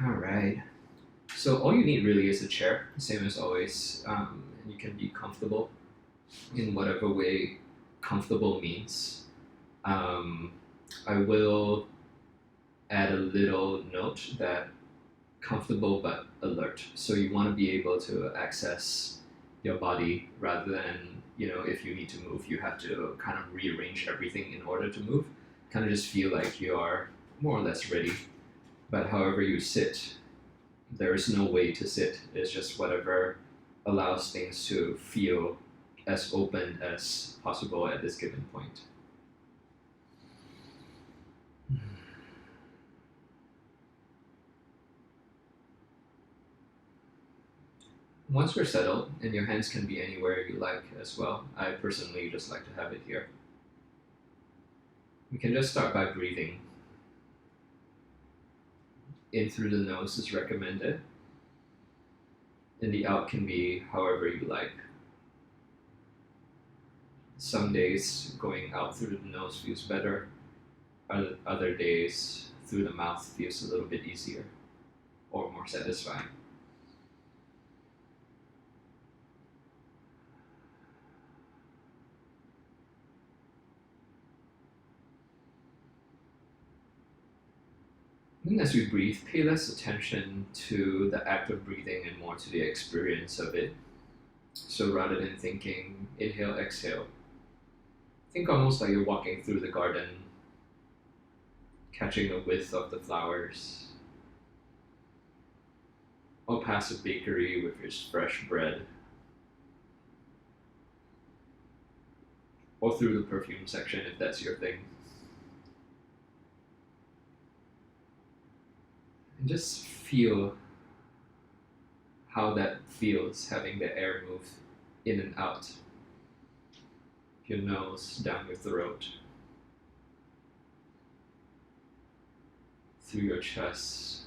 All right. So all you need really is a chair, same as always, and you can be comfortable in whatever way comfortable means. Um, I will add a little note that comfortable but alert. So you want to be able to access your body rather than, if you need to move, you have to kind of rearrange everything in order to move. Kind of just feel like you're more or less ready. But however you sit, there is no way to sit. It's just whatever allows things to feel as open as possible at this given point. Once we're settled, and your hands can be anywhere you like as well, I personally just like to have it here. We can just start by breathing. In through the nose is recommended, and the out can be however you like. Some days going out through the nose feels better, other days through the mouth feels a little bit easier or more satisfying. And as we breathe, pay less attention to the act of breathing and more to the experience of it. So rather than thinking inhale, exhale, think almost like you're walking through the garden, catching the whiff of the flowers, or past a bakery with its fresh bread, or through the perfume section if that's your thing. And just feel how that feels having the air move in and out. Your nose, down your throat, through your chest.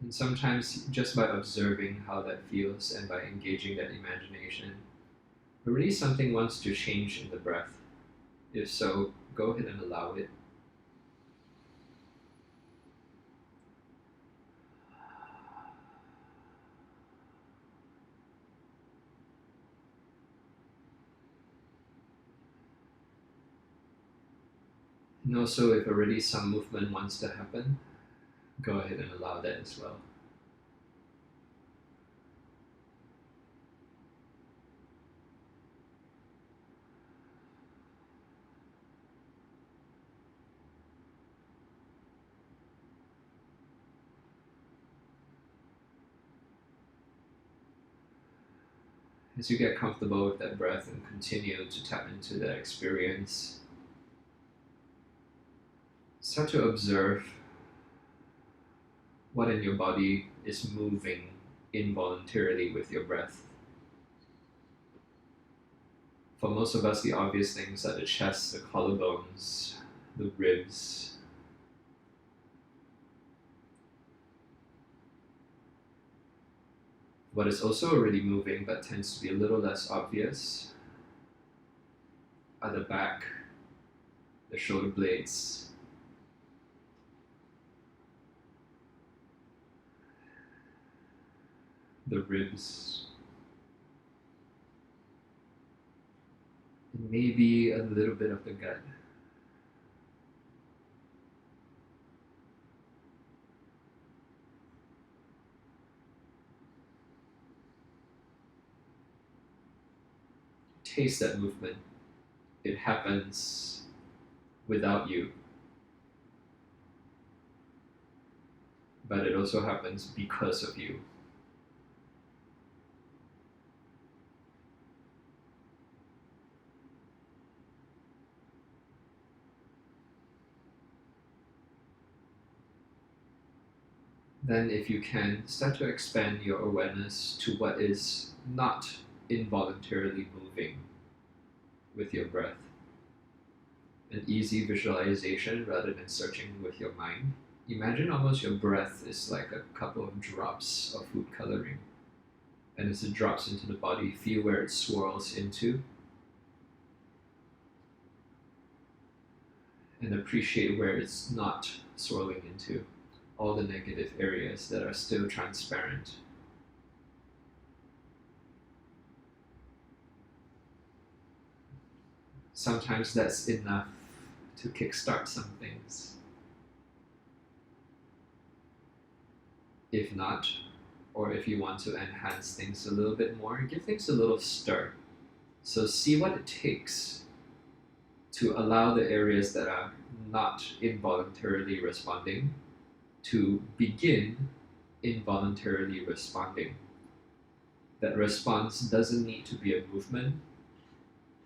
And sometimes just by observing how that feels and by engaging that imagination, already something wants to change in the breath. If so, go ahead and allow it. And also, if already some movement wants to happen, go ahead and allow that as well. As you get comfortable with that breath and continue to tap into that experience, start to observe what in your body is moving involuntarily with your breath. For most of us, the obvious things are the chest, the collarbones, the ribs. What is also already moving but tends to be a little less obvious are the back, the shoulder blades, the ribs, and maybe a little bit of the gut. Taste that movement. It happens without you, but it also happens because of you. Then, if you can, start to expand your awareness to what is not involuntarily moving with your breath. An easy visualization rather than searching with your mind. Imagine almost your breath is like a couple of drops of food coloring. And as it drops into the body, feel where it swirls into. and appreciate where it's not swirling into, all the negative areas that are still transparent. Sometimes that's enough to kickstart some things. If not, or if you want to enhance things a little bit more, give things a little stir. So see what it takes to allow the areas that are not involuntarily responding to begin involuntarily responding. That response doesn't need to be a movement,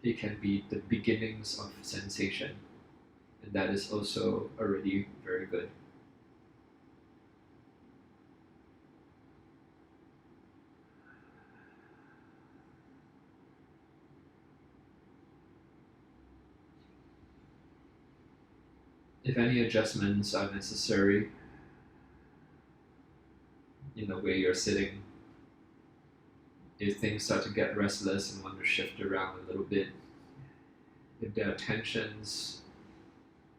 it can be the beginnings of sensation, and that is also already very good. If any adjustments are necessary in the way you're sitting, if things start to get restless and want to shift around a little bit, if there are tensions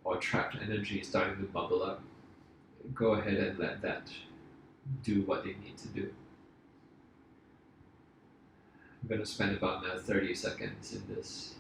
or trapped energy starting to bubble up, go ahead and let that do what they need to do. I'm going to spend about now 30 seconds in this.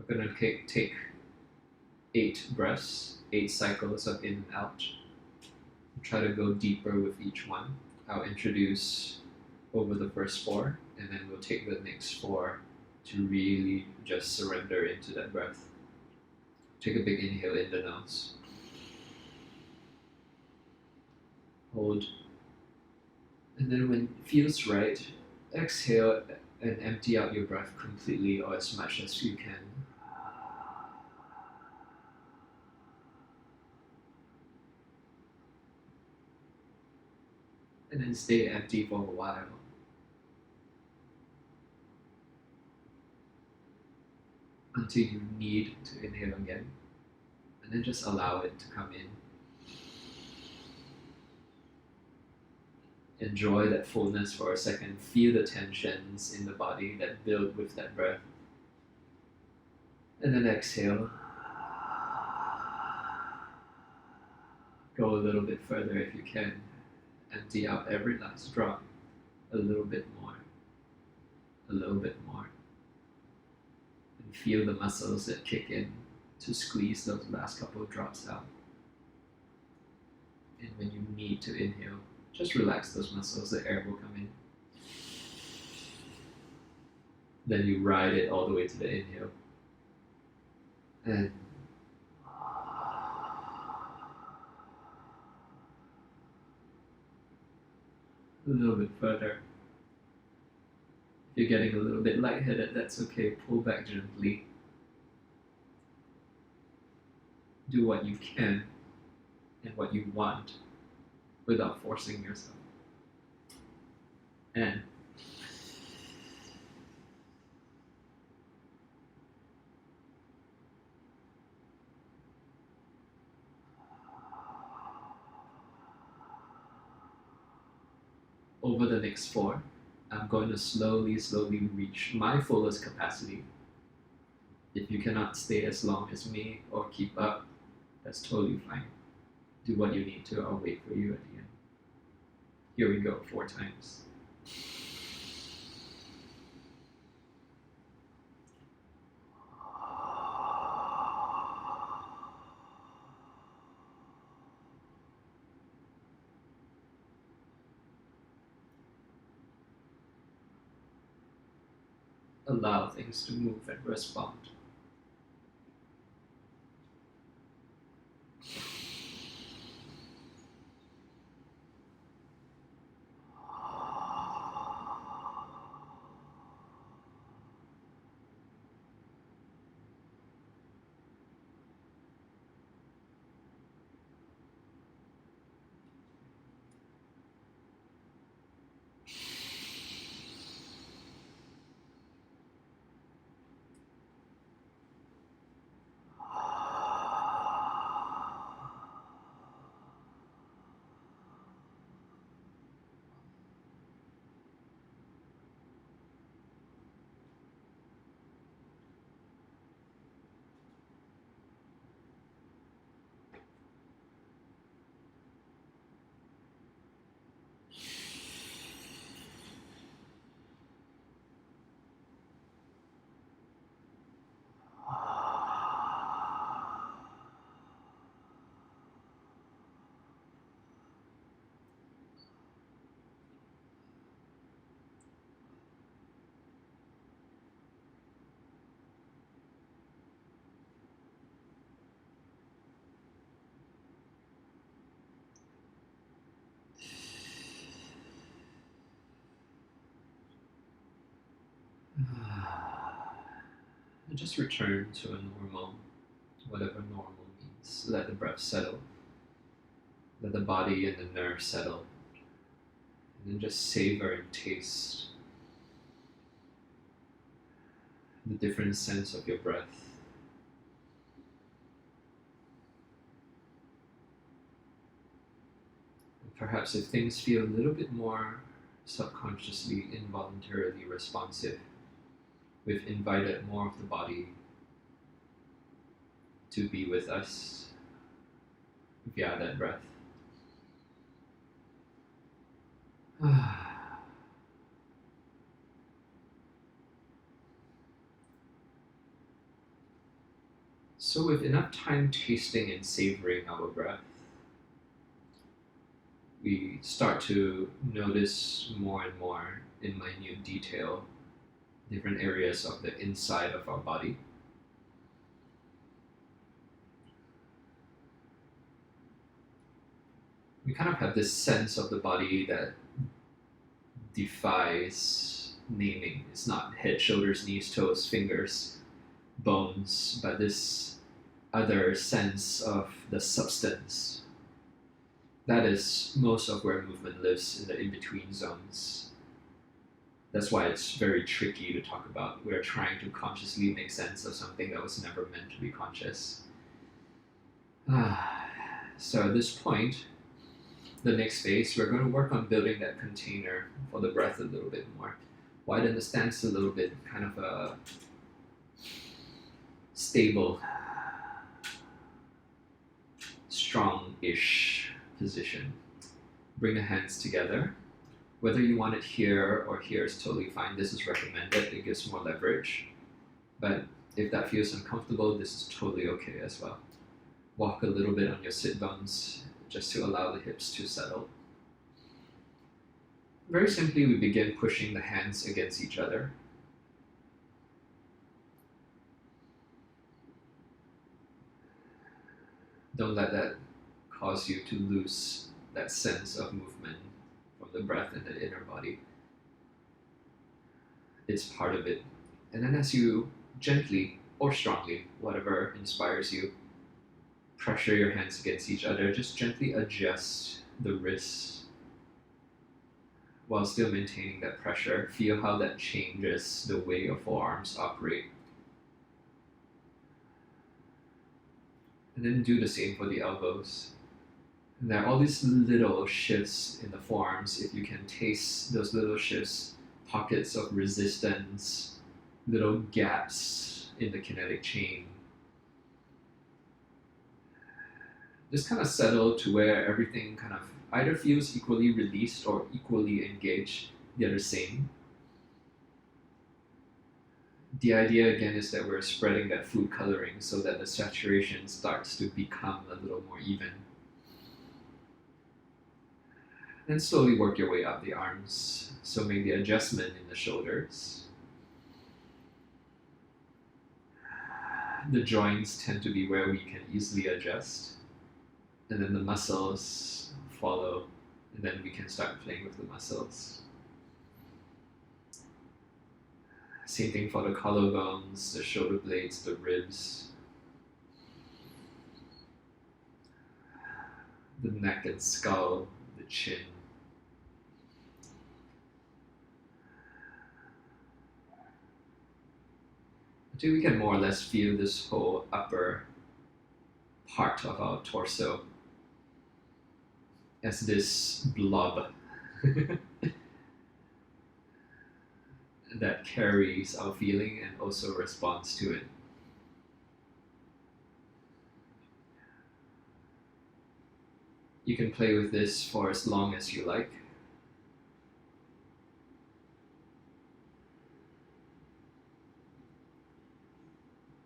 We're going to take 8 breaths, 8 cycles of in and out. Try to go deeper with each one. I'll introduce over the first 4, and then we'll take the next 4 to really just surrender into that breath. Take a big inhale in the nose. Hold. And then when it feels right, exhale and empty out your breath completely or as much as you can. And then stay empty for a while. Until you need to inhale again. And then just allow it to come in. Enjoy that fullness for a second. Feel the tensions in the body that build with that breath. And then exhale. Go a little bit further if you can. Empty out every last drop. A little bit more. A little bit more. And feel the muscles that kick in to squeeze those last couple of drops out. And when you need to inhale, just relax those muscles, the air will come in. Then you ride it all the way to the inhale. And a little bit further. If you're getting a little bit lightheaded, that's okay. Pull back gently. Do what you can and what you want without forcing yourself. And over the next 4, I'm going to slowly reach my fullest capacity. If you cannot stay as long as me or keep up, that's totally fine. Do what you need to, I'll wait for you at the end. Here we go, 4 times. Allow things to move and respond. And just return to a normal, whatever normal means. Let the breath settle. Let the body and the nerves settle. And then just savor and taste the different sense of your breath. And perhaps if things feel a little bit more subconsciously, involuntarily responsive, we've invited more of the body to be with us via that breath. So with enough time tasting and savoring our breath, we start to notice more and more in minute detail different areas of the inside of our body. We kind of have this sense of the body that defies naming. It's not head, shoulders, knees, toes, fingers, bones, but this other sense of the substance. That is most of where movement lives, in the in-between zones. That's why it's very tricky to talk about. We're trying to consciously make sense of something that was never meant to be conscious. So at this point, the next phase, we're going to work on building that container for the breath a little bit more. Widen the stance a little bit, kind of a stable, strong-ish position. Bring the hands together. Whether you want it here or here is totally fine. This is recommended. It gives more leverage. But if that feels uncomfortable, this is totally okay as well. Walk a little bit on your sit bones just to allow the hips to settle. Very simply, we begin pushing the hands against each other. Don't let that cause you to lose that sense of movement from the breath in the inner body. It's part of it. And then as you gently or strongly, whatever inspires you, pressure your hands against each other, just gently adjust the wrists while still maintaining that pressure. Feel how that changes the way your forearms operate. And then do the same for the elbows. And there are all these little shifts in the forearms. If you can taste those little shifts, pockets of resistance, little gaps in the kinetic chain, just kind of settle to where everything kind of either feels equally released or equally engaged. They're the same. The idea again is that we're spreading that food coloring so that the saturation starts to become a little more even. Then slowly work your way up the arms. So make the adjustment in the shoulders. The joints tend to be where we can easily adjust. And then the muscles follow, and then we can start playing with the muscles. Same thing for the collarbones, the shoulder blades, the ribs, the neck and skull, the chin. Until we can more or less feel this whole upper part of our torso as this blob that carries our feeling and also responds to it. You can play with this for as long as you like.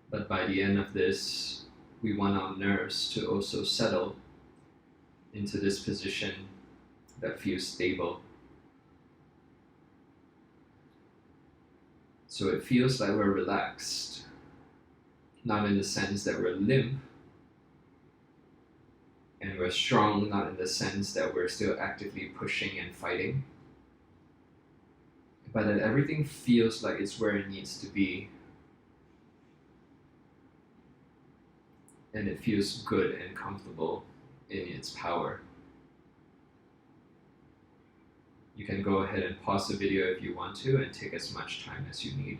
But by the end of this, we want our nerves to also settle into this position that feels stable. So it feels like we're relaxed, not in the sense that we're limp, and we're strong, not in the sense that we're still actively pushing and fighting. but that everything feels like it's where it needs to be, and it feels good and comfortable in its power. You can go ahead and pause the video if you want to and take as much time as you need.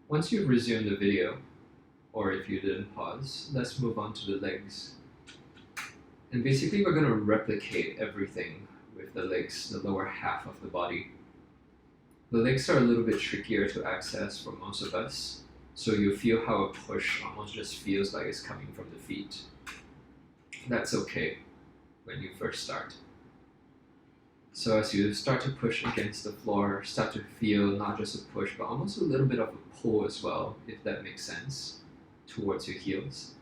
Once you've resumed the video, or if you didn't pause, let's move on to the legs. And basically we're going to replicate everything with the legs, the lower half of the body. The legs are a little bit trickier to access for most of us, so you'll feel how a push almost just feels like it's coming from the feet. That's okay when you first start. So as you start to push against the floor, start to feel not just a push, but almost a little bit of a pull as well, if that makes sense, towards your heels.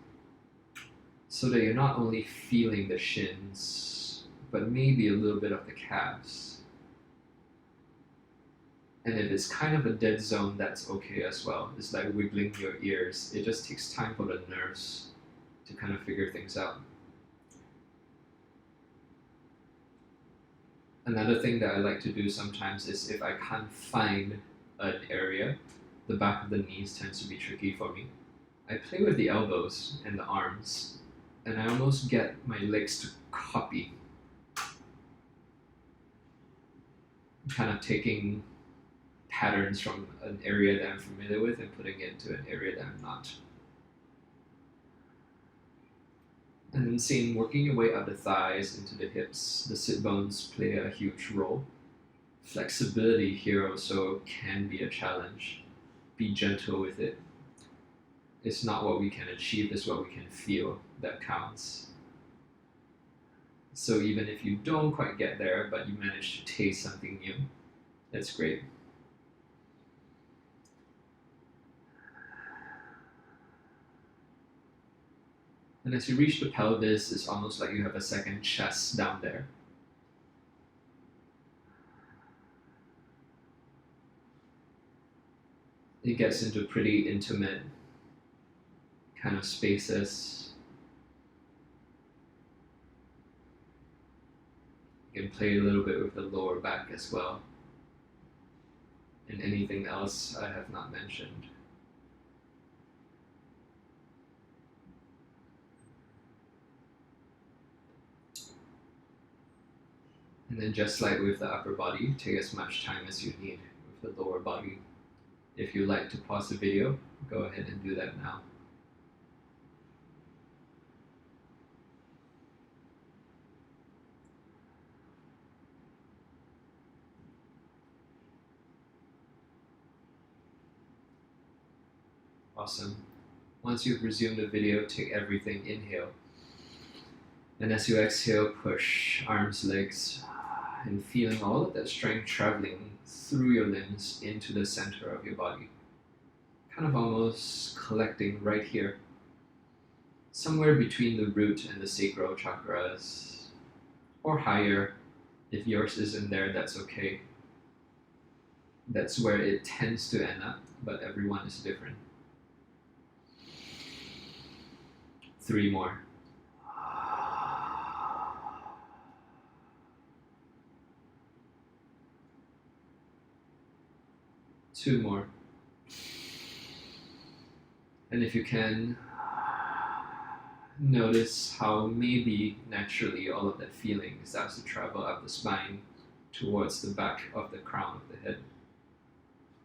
So that you're not only feeling the shins, but maybe a little bit of the calves. And if it's kind of a dead zone, that's okay as well. It's like wiggling your ears. It just takes time for the nerves to kind of figure things out. Another thing that I like to do sometimes is if I can't find an area, the back of the knees tends to be tricky for me. I play with the elbows and the arms, and I almost get my legs to copy. Kind of taking patterns from an area that I'm familiar with and putting it to an area that I'm not. And then same, working your way up the thighs into the hips. The sit bones play a huge role. Flexibility here also can be a challenge. Be gentle with it. It's not what we can achieve, it's what we can feel that counts. So even if you don't quite get there, but you manage to taste something new, that's great. And as you reach the pelvis, it's almost like you have a second chest down there. It gets into pretty intimate kind of spaces. You can play a little bit with the lower back as well. And anything else I have not mentioned. And then just like with the upper body, take as much time as you need with the lower body. If you like to pause the video, go ahead and do that now. Awesome. Once you've resumed the video, take everything, inhale. And as you exhale, push arms, legs, and feeling all of that strength traveling through your limbs into the center of your body. Kind of almost collecting right here, somewhere between the root and the sacral chakras, or higher. If yours isn't there, that's okay. That's where it tends to end up, but everyone is different. 3 more. 2 more. And if you can, notice how maybe naturally all of that feeling starts to travel up the spine towards the back of the crown of the head.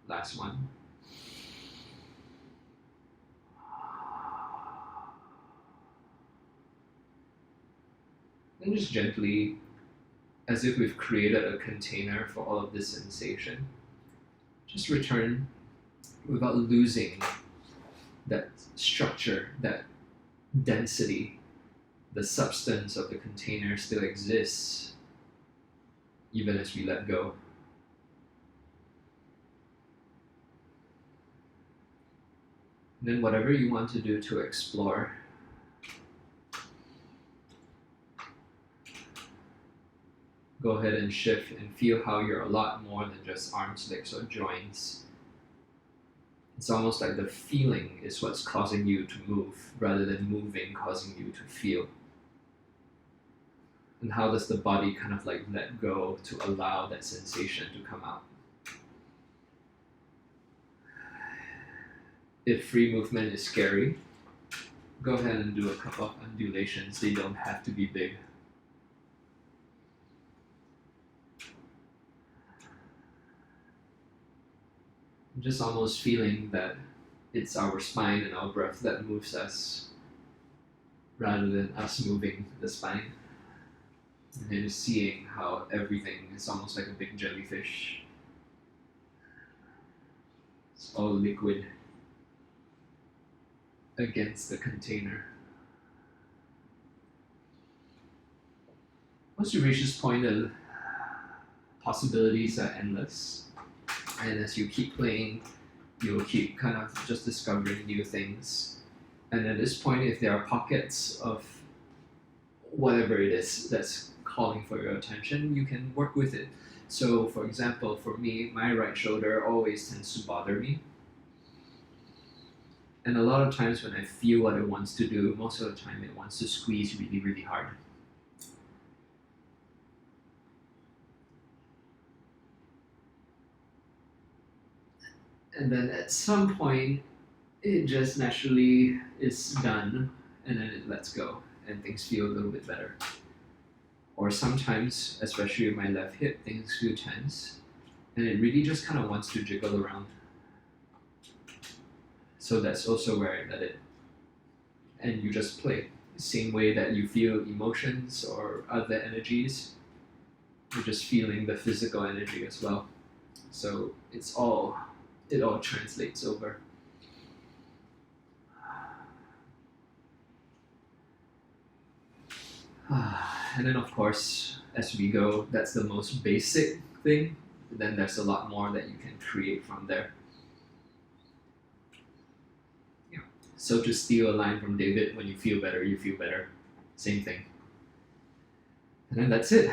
Last one. And just gently, as if we've created a container for all of this sensation, just return without losing that structure, that density. The substance of the container still exists even as we let go. And then whatever you want to do to explore, Go ahead and shift and feel how you're a lot more than just arms, legs, or joints. It's almost like the feeling is what's causing you to move rather than moving causing you to feel. And how does the body kind of like let go to allow that sensation to come out? If free movement is scary, go ahead and do a couple of undulations. They don't have to be big. Just almost feeling that it's our spine and our breath that moves us rather than us moving the spine. And then seeing how everything is almost like a big jellyfish. It's all liquid against the container. Once you reach this point, the possibilities are endless. And as you keep playing, you'll keep kind of just discovering new things. And at this point, if there are pockets of whatever it is that's calling for your attention, you can work with it. So, for example, for me, my right shoulder always tends to bother me. And a lot of times when I feel what it wants to do, most of the time it wants to squeeze really, really hard. And then at some point, it just naturally is done, and then it lets go, and things feel a little bit better. Or sometimes, especially with my left hip, things feel tense, and it really just kind of wants to jiggle around. So that's also where I let it. And you just play. Same way that you feel emotions or other energies, you're just feeling the physical energy as well. So it all translates over. And then of course, as we go, that's the most basic thing. Then there's a lot more that you can create from there. Yeah. So to steal a line from David, when you feel better, you feel better. Same thing. And then that's it.